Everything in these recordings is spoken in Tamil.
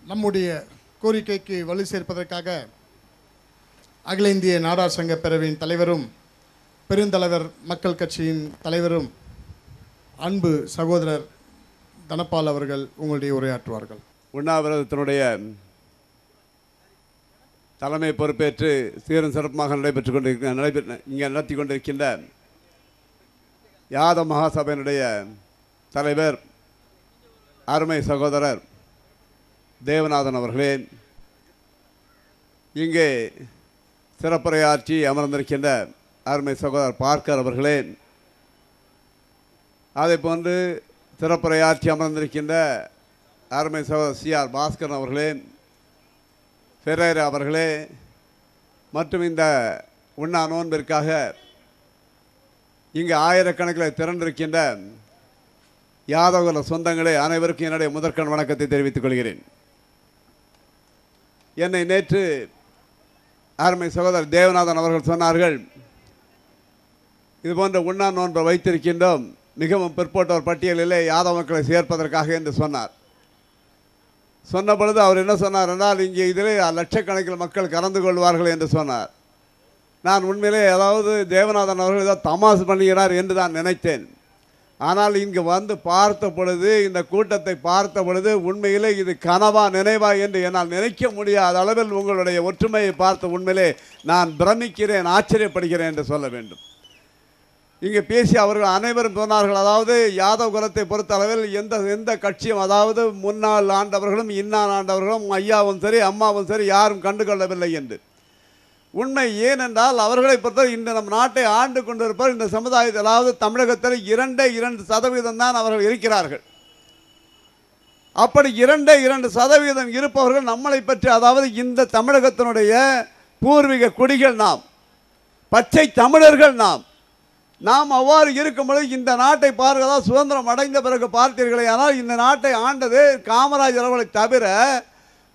நம்முடைய கோரிக்கைக்கு வலு சேர்ப்பதற்காக அகில இந்திய நாடார் சங்க பேரவையின் தலைவரும் பெருந்தலைவர் மக்கள் கட்சியின் தலைவரும் அன்பு சகோதரர் தனபால் அவர்கள் உங்களுடைய உரையாற்றுவார்கள். உண்ணாவிரதத்தினுடைய தலைமை பொறுப்பேற்று சீரும் சிறப்புமாக இங்கே நடத்தி கொண்டிருக்கின்ற யாதவ மகாசபையினுடைய தலைவர் அருமை சகோதரர் தேவநாதன் அவர்களே, இங்கே சிறப்புரையாற்றி அமர்ந்திருக்கின்ற அருமை சகோதரர் பார்க்கர் அவர்களே, அதே போன்று சிறப்புரையாற்றி அமர்ந்திருக்கின்ற அருமை சகோதரர் சிஆர் பாஸ்கரன் அவர்களே, பெரேரா அவர்களே, மற்றும் இந்த உண்ணா நோன்பிற்காக இங்கு ஆயிரக்கணக்கில் திரண்டிருக்கின்ற யாதவ சொந்தங்களே, அனைவருக்கும் என்னுடைய முதற்கண் வணக்கத்தை தெரிவித்துக் கொள்கிறேன். என்னை நேற்று அருமை சகோதரர் தேவநாதன் அவர்கள் சொன்னார்கள், இதுபோன்ற உண்ணா நோன்பை வைத்திருக்கின்றோம், மிகவும் பிற்பட்டோர் பட்டியலிலே யாதவ மக்களை சேர்ப்பதற்காக என்று சொன்னார். சொன்ன பொழுது அவர் என்ன சொன்னார் என்றால், இங்கே இதிலே லட்சக்கணக்கில் மக்கள் கலந்து கொள்வார்கள் என்று சொன்னார். நான் உண்மையிலே அதாவது தேவநாதன் அவர்கள் ஏதோ தமாசு பண்ணுகிறார் என்று தான் நினைத்தேன். ஆனால் இங்கு வந்து பார்த்த பொழுது, இந்த கூட்டத்தை பார்த்த பொழுது உண்மையிலே இது கனவா நினைவா என்று என்னால் நினைக்க முடியாத அளவில் உங்களுடைய ஒற்றுமையை பார்த்து உண்மையிலே நான் பிரமிக்கிறேன், ஆச்சரியப்படுகிறேன் என்று சொல்ல வேண்டும். இங்கே பேசி அவர்கள் அனைவரும் சொன்னார்கள், அதாவது யாதவ குலத்தை பொறுத்த அளவில் எந்த கட்சியும், அதாவது முன்னாள் ஆண்டவர்களும் இன்னார் ஆண்டவர்களும் ஐயாவும் சரி அம்மாவும் சரி யாரும் கண்டுகொள்ளவில்லை என்று. உண்மை ஏனென்றால் அவர்களை பொறுத்தவரை இந்த நம் நாட்டை ஆண்டு கொண்டிருப்பவர் இந்த சமுதாயத்தில், அதாவது தமிழகத்தில் 2% தான் அவர்கள் இருக்கிறார்கள். அப்படி 2% இருப்பவர்கள் நம்மளை பற்றி, அதாவது இந்த தமிழகத்தினுடைய பூர்வீக குடிகள் நாம், பச்சை தமிழர்கள் நாம் அவ்வாறு இருக்கும்பொழுது இந்த நாட்டை பார்க்கிறதா சுதந்திரம் அடைந்த பிறகு பார்த்தீர்களே, ஆனால் இந்த நாட்டை ஆண்டது காமராஜர் அவர்களை தவிர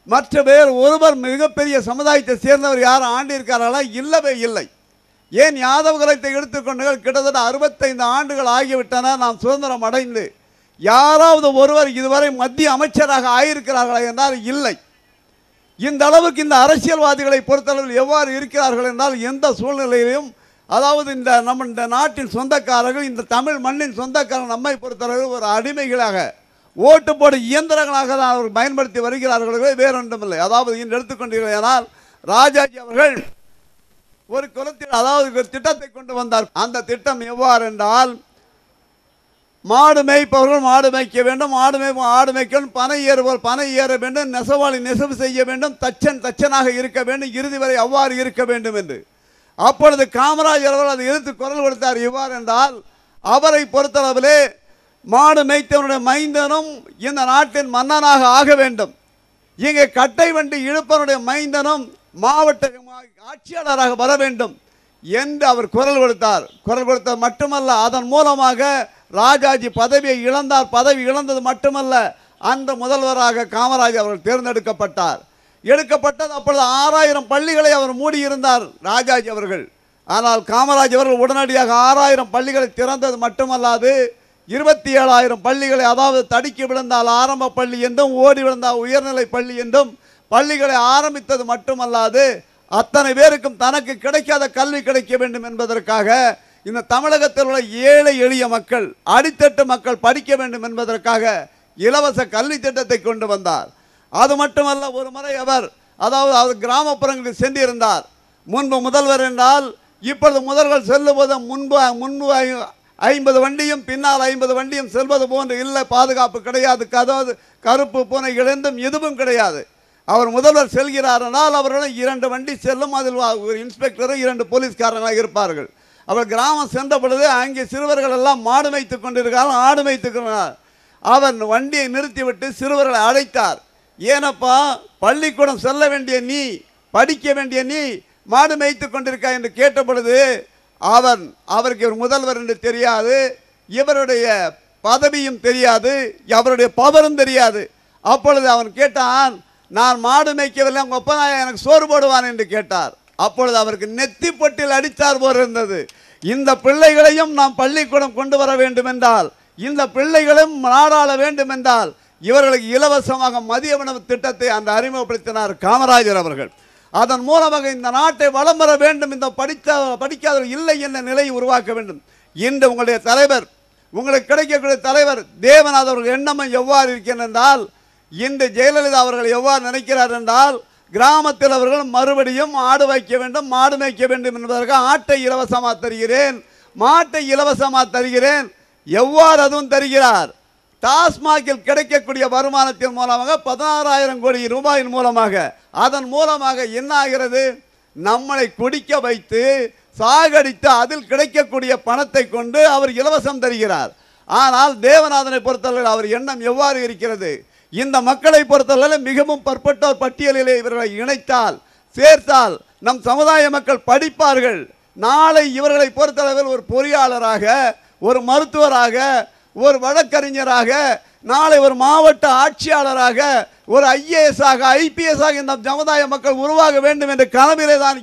மற்ற பேர் ஒருவர் மிகப்பெரிய சமுதாயத்தை சேர்ந்தவர் யாரும் ஆண்டிருக்கார்களா? இல்லவே இல்லை. ஏன் யாதவ குலத்தை எடுத்துக்கொண்டு கிட்டத்தட்ட 65 ஆண்டுகள் ஆகிவிட்டன நாம் சுதந்திரம் அடைந்து. யாராவது ஒருவர் இதுவரை மத்திய அமைச்சராக ஆகியிருக்கிறார்களா என்றால் இல்லை. இந்த அளவுக்கு இந்த அரசியல்வாதிகளை பொறுத்தளவில் எவ்வாறு இருக்கிறார்கள் என்றால், எந்த சூழ்நிலையிலும் அதாவது இந்த நாட்டின் சொந்தக்காரர்கள், இந்த தமிழ் மண்ணின் சொந்தக்காரர்கள் நம்மை பொறுத்தளவில் ஒரு அடிமைகளாக, ஓட்டு போட இயந்திரங்களாக தான் அவர்கள் பயன்படுத்தி வருகிறார்களே, வேறொன்றுமில்லை. அதாவது இன்று எடுத்துக்கொண்டீர்களானால் ராஜாஜி அவர்கள் ஒரு குலத்தில், அதாவது ஒரு திட்டத்தை கொண்டு வந்தார். அந்த திட்டம் எவ்வாறு என்றால், மாடு மேய்ப்பவர்கள் மாடு மேய்க்க வேண்டும், ஆடு மேய்க்கணும், பனை ஏறுபவர் பனை ஏற வேண்டும், நெசவாளி நெசவு செய்ய வேண்டும், தச்சனாக இருக்க வேண்டும், இறுதி வரை அவ்வாறு இருக்க வேண்டும் என்று. அப்பொழுது காமராஜர் அவர்கள் அதை எதிர்த்து குரல் கொடுத்தார். எவ்வாறு என்றால், அவரை பொறுத்தளவிலே மாடு மேய்த்தவனுடைய மைந்தனும் இந்த நாட்டின் மன்னனாக ஆக வேண்டும், இங்கே கட்டை வண்டி இழுப்பவனுடைய மைந்தனும் மாவட்ட ஆட்சியாளராக வர வேண்டும் என்று அவர் குரல் கொடுத்தார். குரல் கொடுத்தது மட்டுமல்ல, அதன் மூலமாக ராஜாஜி பதவியை இழந்தார். பதவி இழந்தது மட்டுமல்ல, அந்த முதல்வராக காமராஜர் அவர்கள் தேர்ந்தெடுக்கப்பட்டார். எடுக்கப்பட்டது அப்பொழுது 6000 பள்ளிகளை அவர் மூடியிருந்தார் ராஜாஜி அவர்கள். ஆனால் காமராஜ் அவர்கள் உடனடியாக 6000 பள்ளிகளை திறந்தது மட்டுமல்லாது 27,000 பள்ளிகளை, அதாவது தடுக்கி விழுந்தால் ஆரம்ப பள்ளி என்றும் ஓடி விழுந்தால் உயர்நிலை பள்ளி என்றும் பள்ளிகளை ஆரம்பித்தது மட்டுமல்லாது, அத்தனை பேருக்கும் தனக்கு கிடைக்காத கல்வி கிடைக்க வேண்டும் என்பதற்காக இந்த தமிழகத்தில் உள்ள ஏழை எளிய மக்கள், அடித்தட்டு மக்கள் படிக்க வேண்டும் என்பதற்காக இலவச கல்வி திட்டத்தை கொண்டு வந்தார். அது மட்டுமல்ல, ஒரு முறை அவர் கிராமப்புறங்களுக்கு சென்றிருந்தார். முன்பு முதல்வர் என்றால், இப்பொழுது முதல்வர் செல்லும்போது முன்பு 50 வண்டியும் பின்னால் 50 வண்டியும் செல்வது போன்று இல்லை, பாதுகாப்பு கிடையாது, அதாவது கருப்பு பூனைகள் என்றும் எதுவும் கிடையாது. அவர் முதல்வர் செல்கிறார் என்றால் அவர்களும் 2 வண்டி செல்லும், அதில் ஒரு இன்ஸ்பெக்டரும் 2 போலீஸ்காரங்களாக இருப்பார்கள். அவர் கிராமம் சென்ற பொழுது அங்கே சிறுவர்கள் எல்லாம் மாடு மேய்த்துக் கொண்டிருக்கிறார்கள், ஆடு மேய்த்துக்கிறார். அவர் வண்டியை நிறுத்திவிட்டு சிறுவர்களை அழைத்தார். ஏனப்பா, பள்ளிக்கூடம் செல்ல வேண்டிய நீ, படிக்க வேண்டிய நீ மாடு மேய்த்துக் கொண்டிருக்கா என்று கேட்ட பொழுது அவருக்கு ஒரு முதல்வர் என்று தெரியாது, இவருடைய பதவியும் தெரியாது, அவருடைய பவரும் தெரியாது. அப்பொழுது அவன் கேட்டான், நான் மாடு மேய்க்கவில்லை, உங்கள் ஒப்பனாய எனக்கு சோறு போடுவான் என்று கேட்டார். அப்பொழுது அவருக்கு நெத்தி பொட்டில் அடித்தார் போல் இருந்தது. இந்த பிள்ளைகளையும் நாம் பள்ளிக்கூடம் கொண்டு வர வேண்டும் என்றால், இந்த பிள்ளைகளும் நாடாள வேண்டும் என்றால் இவர்களுக்கு இலவசமாக மதிய உணவு திட்டத்தை அந்த அறிமுகப்படுத்தினார் காமராஜர் அவர்கள். அதன் மூலமாக இந்த நாட்டை வளம் பெற வேண்டும், இந்த படிக்காதவர்கள் இல்லை என்ற நிலையை உருவாக்க வேண்டும். இன்று உங்களுடைய தலைவர், உங்களுக்கு கிடைக்கக்கூடிய தலைவர் தேவநாத் அவர்கள் எண்ணமும் எவ்வாறு இருக்கிறது என்றால், இன்று ஜெயலலிதா அவர்கள் எவ்வாறு நினைக்கிறார் என்றால், கிராமத்தில் அவர்கள் மறுபடியும் ஆடு வைக்க வேண்டும், மாடு மேய்க்க வேண்டும் என்பதற்காக ஆட்டை இலவசமாக தருகிறேன், மாட்டை இலவசமாக தருகிறேன். எவ்வாறு அதுவும் தருகிறார்? டாஸ்மாகில் கிடைக்கக்கூடிய வருமானத்தின் மூலமாக 16,000 கோடி ரூபாயின் மூலமாக, அதன் மூலமாக என்ன ஆகிறது? நம்மளை குடிக்க வைத்து சாகடித்து அதில் கிடைக்கக்கூடிய பணத்தை கொண்டு அவர் இலவசம் தருகிறார். ஆனால் தேவநாதனை பொறுத்தவரை அவர் எண்ணம் எவ்வாறு இருக்கிறது? இந்த மக்களை பொறுத்தவரை மிகவும் பற்பட்டோர் பட்டியலிலே இவர்களை இணைத்தால், சேர்த்தால் நம் சமுதாய மக்கள் படிப்பார்கள். நாளை இவர்களை பொறுத்தளவில் ஒரு பொறியாளராக, ஒரு மருத்துவராக, ஒரு வழக்கறிஞராக, நாளை ஒரு மாவட்ட ஆட்சியாளராக, ஒரு IAS ஆக, IPS ஆக இந்த சமுதாய மக்கள் உருவாக வேண்டும் என்ற கனவிலே தான்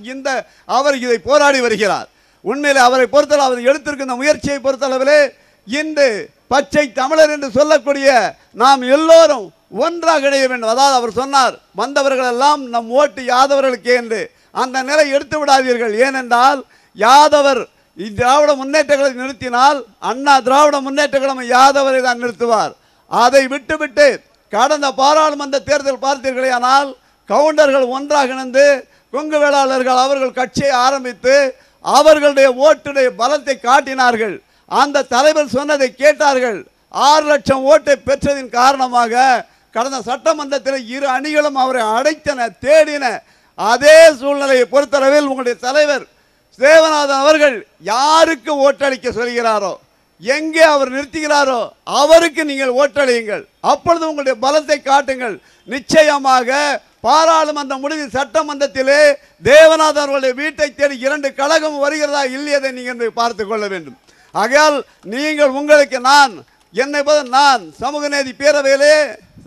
அவர் இதை போராடி வருகிறார். உண்மையிலே அவரை பொறுத்தளவு அவர் எடுத்திருக்கின்ற முயற்சியை பொறுத்தளவிலே இன்று பச்சை தமிழர் என்று சொல்லக்கூடிய நாம் எல்லோரும் ஒன்றாக இணைய வேண்டும். அதாவது அவர் சொன்னார், வந்தவர்கள் எல்லாம் நம் ஓட்டு யாதவர்களுக்கு என்று. அந்த நிலை எடுத்து விடாதீர்கள். ஏனென்றால் யாதவர் திராவிட முன்னேற்ற கழகம் நிறுத்தினால் அண்ணா திராவிட முன்னேற்ற கழகம் யாதவரை தான் நிறுத்துவார். அதை விட்டுவிட்டு கடந்த பாராளுமன்ற தேர்தல் பார்த்தீர்களே, ஆனால் கவுண்டர்கள் ஒன்றாக இணைந்து கொங்கு வேளாளர்கள் அவர்கள் கட்சியை ஆரம்பித்து அவர்களுடைய ஓட்டுடைய பலத்தை காட்டினார்கள். அந்த தலைவர் சொன்னதை கேட்டார்கள். 6 லட்சம் ஓட்டை பெற்றதின் காரணமாக கடந்த சட்டமன்றத்தில் இரு அணிகளும் அவரை அடைத்தன, தேடின. அதே சூழ்நிலையை பொறுத்தளவில் உங்களுடைய தலைவர் தேவநாதன் அவர்கள் யாருக்கு ஓட்டளிக்க சொல்கிறாரோ, எங்கே அவர் நிறுத்துகிறாரோ அவருக்கு நீங்கள் ஓட்டளியுங்கள். அப்பொழுது உங்களுடைய பலத்தை காட்டுங்கள். நிச்சயமாக பாராளுமன்ற முடிவு சட்டமன்றத்திலே தேவநாதன் அவர்களுடைய வீட்டை தேடி 2 கழகம் வருகிறதா இல்லையதை நீங்கள் பார்த்து கொள்ள வேண்டும். ஆகையால் நீங்கள் உங்களுக்கு நான் சமூக நீதி பேரவையிலே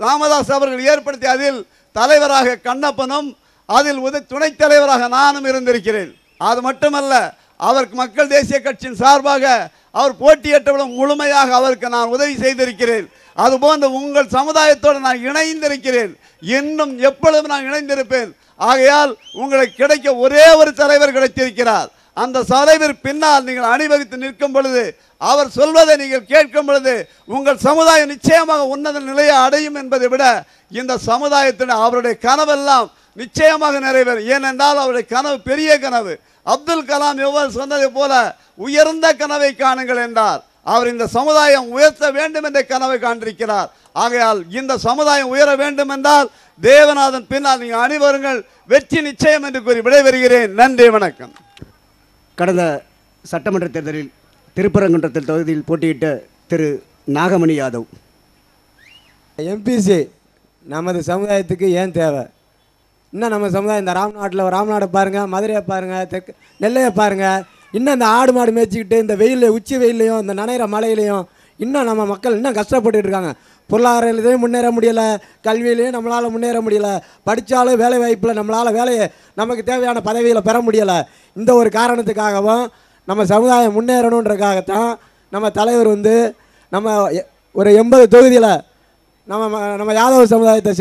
ராமதாஸ் அவர்கள் ஏற்படுத்தி அதில் தலைவராக கண்ணப்பனும் அதில் துணைத் தலைவராக நானும் இருந்திருக்கிறேன். அது மட்டுமல்ல, அவருக்கு மக்கள் தேசிய கட்சியின் சார்பாக அவர் போட்டியிட்டவுடன் முழுமையாக அவருக்கு நான் உதவி செய்திருக்கிறேன். அதுபோன்று உங்கள் சமுதாயத்தோடு நான் இணைந்திருக்கிறேன். இன்னும் எப்பொழுதும் நான் இணைந்திருப்பேன். ஆகையால் உங்களுக்கு கிடைக்க ஒரே ஒரு தலைவர் கிடைத்திருக்கிறார். அந்த தலைவர் பின்னால் நீங்கள் அணிவகுத்து நிற்கும் பொழுது, அவர் சொல்வதை நீங்கள் கேட்கும் பொழுது உங்கள் சமுதாயம் நிச்சயமாக உன்னத நிலையை அடையும் என்பதை விட இந்த சமுதாயத்தின் அவருடைய கனவெல்லாம் நிச்சயமாக நிறைவேறும். ஏனென்றால் அவருடைய கனவு பெரிய கனவு. அப்துல் கலாம் எவ்வாறு சொன்னதை போல உயர்ந்த கனவை காணுங்கள் என்றார். அவர் இந்த சமுதாயம் உயர்த்த வேண்டும் என்ற கனவை காண்பிருக்கிறார். ஆகையால் இந்த சமுதாயம் உயர வேண்டும் என்றால் தேவநாதன் பின்னால் நீங்கள் அணிவருங்கள், வெற்றி நிச்சயம் என்று கூறி விடைபெறுகிறேன். நன்றி, வணக்கம். கடந்த சட்டமன்ற தேர்தலில் திருப்பரங்குன்றத்தில் தொகுதியில் போட்டியிட்ட திரு நாகமணி யாதவ். எம்பிசி நமது சமுதாயத்துக்கு ஏன் தேவை? இன்னும் நம்ம சமுதாயம் இந்த ராம்நாடை பாருங்கள், மதுரையை பாருங்கள், தெற்கு நெல்லையை பாருங்கள். இன்னும் இந்த ஆடு மாடு மேய்ச்சிக்கிட்டு இந்த வெயிலில் உச்சி வெயிலையும் இந்த நனைகிற மழையிலையும் இன்னும் நம்ம மக்கள் இன்னும் கஷ்டப்பட்டுட்டு இருக்காங்க. பொருளாதாரத்துலேயும் முன்னேற முடியலை, கல்வியிலையும் நம்மளால் முன்னேற முடியலை, படித்தாலும் வேலை வாய்ப்பில் நம்மளால் வேலையை நமக்கு தேவையான பதவியில் பெற முடியலை. இந்த ஒரு காரணத்துக்காகவும் நம்ம சமுதாயம் முன்னேறணுன்றக்காகத்தான் நம்ம தலைவர் நம்ம ஒரு 80 தொகுதியில் நம்ம யாதவ சமுதாயத்தை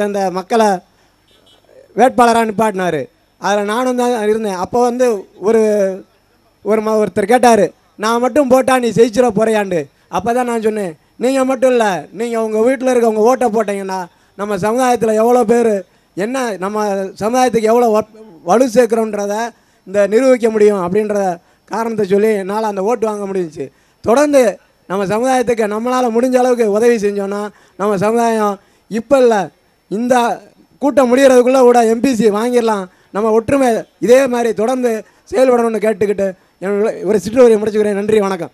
சேர்ந்த மக்களை வேட்பாளராக நிப்பாட்டினார். அதில் நானும் தான் இருந்தேன். அப்போ ஒருத்தர் கேட்டார், நான் மட்டும் போட்டால் நீ ஜெயிச்சிட போகிறையாண்டு. அப்போ தான் நான் சொன்னேன், நீங்கள் மட்டும் இல்லை, நீங்கள் உங்கள் வீட்டில் இருக்க உங்கள் ஓட்டை போட்டிங்கன்னா நம்ம சமுதாயத்தில் எவ்வளோ பேர் என்ன நம்ம சமுதாயத்துக்கு எவ்வளோ வலு சேர்க்குறோன்றதை நிரூபிக்க முடியும் அப்படின்ற காரணத்தை சொல்லி என்னால் அந்த ஓட்டு வாங்க முடிஞ்சிச்சு. தொடர்ந்து நம்ம சமுதாயத்துக்கு நம்மளால் முடிஞ்ச அளவுக்கு உதவி செஞ்சோன்னா நம்ம சமுதாயம் இப்போ இல்லை, இந்த கூட்டம் முடிகிறதுக்குள்ளே கூட எம்பிசி வாங்கிடலாம். நம்ம ஒற்றுமை இதே மாதிரி தொடர்ந்து செயல்படணும்னு கேட்டுக்கிட்டு ஒரு சிற்றுரையை முடிச்சுக்கிறேன். நன்றி, வணக்கம்.